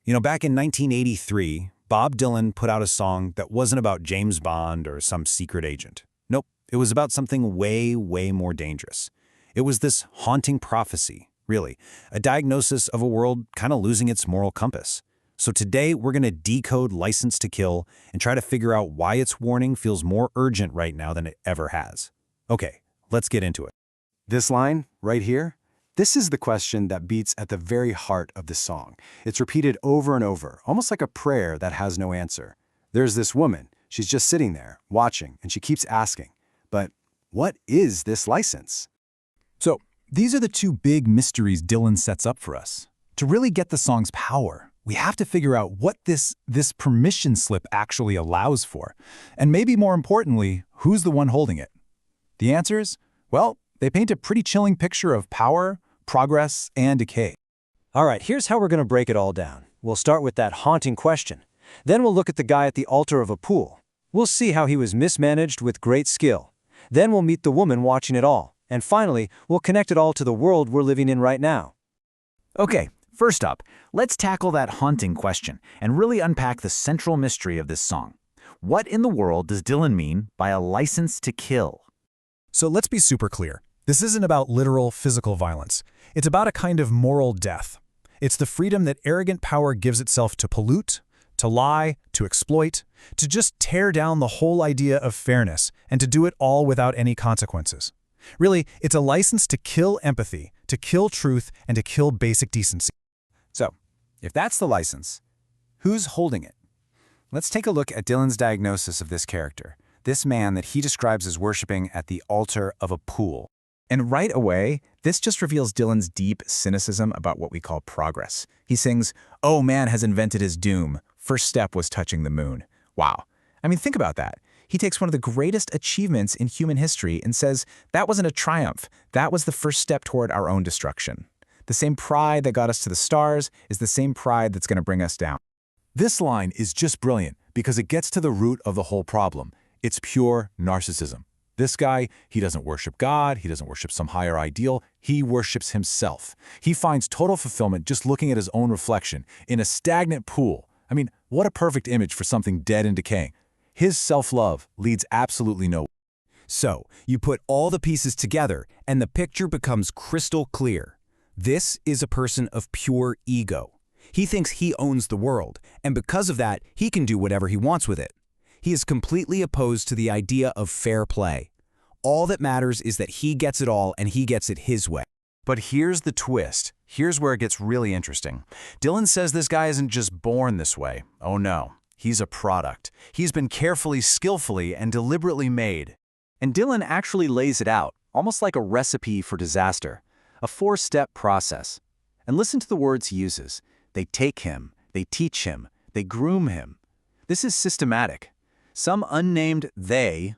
Back in 1983, Bob Dylan put out a song that wasn't about James Bond or some secret agent. Nope, it was about something way, way more dangerous. It was this haunting prophecy, really, a diagnosis of a world kind of losing its moral compass. So today, we're going to decode License to Kill and try to figure out why its warning feels more urgent right now than it ever has. Okay, let's get into it. This line, right here, this is the question that beats at the very heart of the song. It's repeated over and over, almost like a prayer that has no answer. There's this woman, she's just sitting there, watching, and she keeps asking, but what is this license? So, these are the two big mysteries Dylan sets up for us. To really get the song's power, we have to figure out what this permission slip actually allows for. And maybe more importantly, who's the one holding it? The answers? Well, they paint a pretty chilling picture of power, progress, and decay. All right, here's how we're going to break it all down. We'll start with that haunting question. Then we'll look at the guy at the altar of a pool. We'll see how he was mismanaged with great skill. Then we'll meet the woman watching it all. And finally, we'll connect it all to the world we're living in right now. Okay, first up, let's tackle that haunting question and really unpack the central mystery of this song. What in the world does Dylan mean by a license to kill? So let's be super clear. This isn't about literal physical violence. It's about a kind of moral death. It's the freedom that arrogant power gives itself to pollute, to lie, to exploit, to just tear down the whole idea of fairness, and to do it all without any consequences. Really, it's a license to kill empathy, to kill truth, and to kill basic decency. So, if that's the license, who's holding it? Let's take a look at Dylan's diagnosis of this character, this man that he describes as worshiping at the altar of a pool. And right away, this just reveals Dylan's deep cynicism about what we call progress. He sings, "Oh, man has invented his doom. First step was touching the moon." Wow. I mean, think about that. He takes one of the greatest achievements in human history and says, that wasn't a triumph. That was the first step toward our own destruction. The same pride that got us to the stars is the same pride that's going to bring us down. This line is just brilliant because it gets to the root of the whole problem. It's pure narcissism. This guy, he doesn't worship God, he doesn't worship some higher ideal, he worships himself. He finds total fulfillment just looking at his own reflection in a stagnant pool. I mean, what a perfect image for something dead and decaying. His self-love leads absolutely nowhere. So, you put all the pieces together and the picture becomes crystal clear. This is a person of pure ego. He thinks he owns the world, and because of that, he can do whatever he wants with it. He is completely opposed to the idea of fair play. All that matters is that he gets it all and he gets it his way. But here's the twist. Here's where it gets really interesting. Dylan says this guy isn't just born this way. Oh no, he's a product. He's been carefully, skillfully, and deliberately made. And Dylan actually lays it out, almost like a recipe for disaster, a 4-step process. And listen to the words he uses. They take him, they teach him, they groom him. This is systematic. Some unnamed they,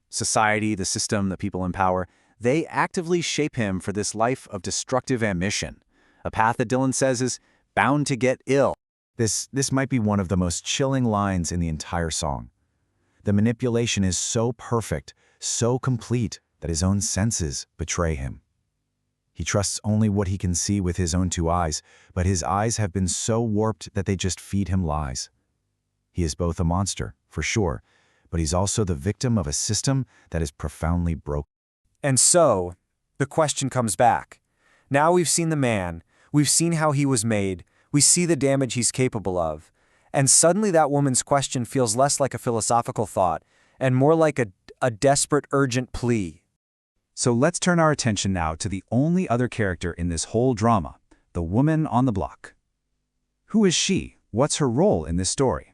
society, the system, the people in power, they actively shape him for this life of destructive ambition, a path that Dylan says is bound to get ill. This might be one of the most chilling lines in the entire song. The manipulation is so perfect, so complete, that his own senses betray him. He trusts only what he can see with his own 2 eyes, but his eyes have been so warped that they just feed him lies. He is both a monster, for sure, but he's also the victim of a system that is profoundly broken. And so, the question comes back. Now we've seen the man, we've seen how he was made, we see the damage he's capable of, and suddenly that woman's question feels less like a philosophical thought and more like a desperate, urgent plea. So let's turn our attention now to the only other character in this whole drama, the woman on the block. Who is she? What's her role in this story?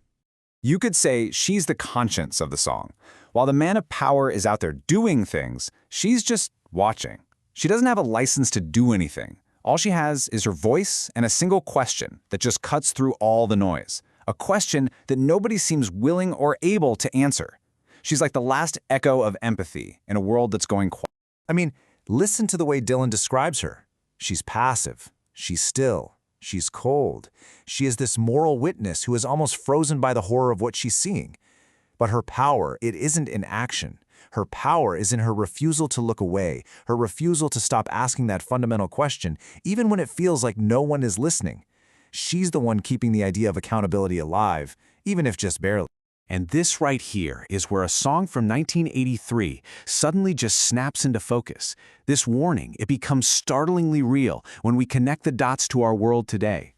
You could say she's the conscience of the song. While the man of power is out there doing things, she's just watching. She doesn't have a license to do anything. All she has is her voice and a single question that just cuts through all the noise. A question that nobody seems willing or able to answer. She's like the last echo of empathy in a world that's going quiet. I mean, listen to the way Dylan describes her. She's passive, she's still, she's cold. She is this moral witness who is almost frozen by the horror of what she's seeing. But her power, it isn't in action. Her power is in her refusal to look away, her refusal to stop asking that fundamental question, even when it feels like no one is listening. She's the one keeping the idea of accountability alive, even if just barely. And this right here is where a song from 1983 suddenly just snaps into focus. This warning, it becomes startlingly real when we connect the dots to our world today.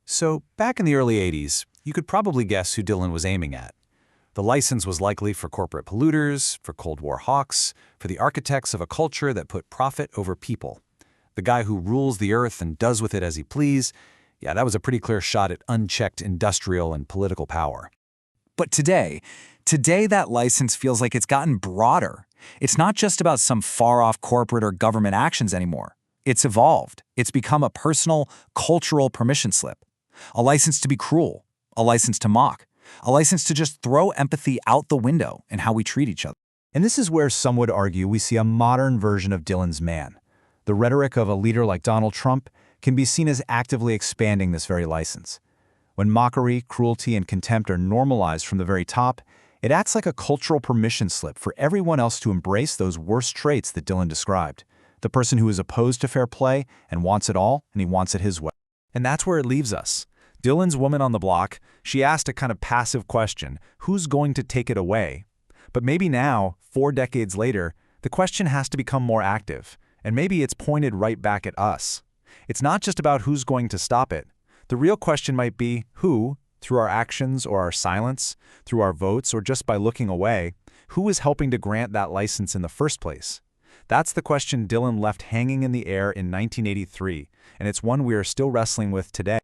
So, back in the early 80s, you could probably guess who Dylan was aiming at. The license was likely for corporate polluters, for Cold War hawks, for the architects of a culture that put profit over people. The guy who rules the earth and does with it as he please. Yeah, that was a pretty clear shot at unchecked industrial and political power. But today that license feels like it's gotten broader. It's not just about some far-off corporate or government actions anymore. It's evolved. It's become a personal, cultural permission slip. A license to be cruel. A license to mock. A license to just throw empathy out the window in how we treat each other. And this is where some would argue we see a modern version of Dylan's man. The rhetoric of a leader like Donald Trump can be seen as actively expanding this very license. When mockery, cruelty, and contempt are normalized from the very top, it acts like a cultural permission slip for everyone else to embrace those worst traits that Dylan described. The person who is opposed to fair play and wants it all, and he wants it his way. And that's where it leaves us. Dylan's woman on the block, she asked a kind of passive question, who's going to take it away? But maybe now, 4 decades later, the question has to become more active, and maybe it's pointed right back at us. It's not just about who's going to stop it. The real question might be who, through our actions or our silence, through our votes or just by looking away, who is helping to grant that license in the first place? That's the question Dylan left hanging in the air in 1983, and it's one we are still wrestling with today.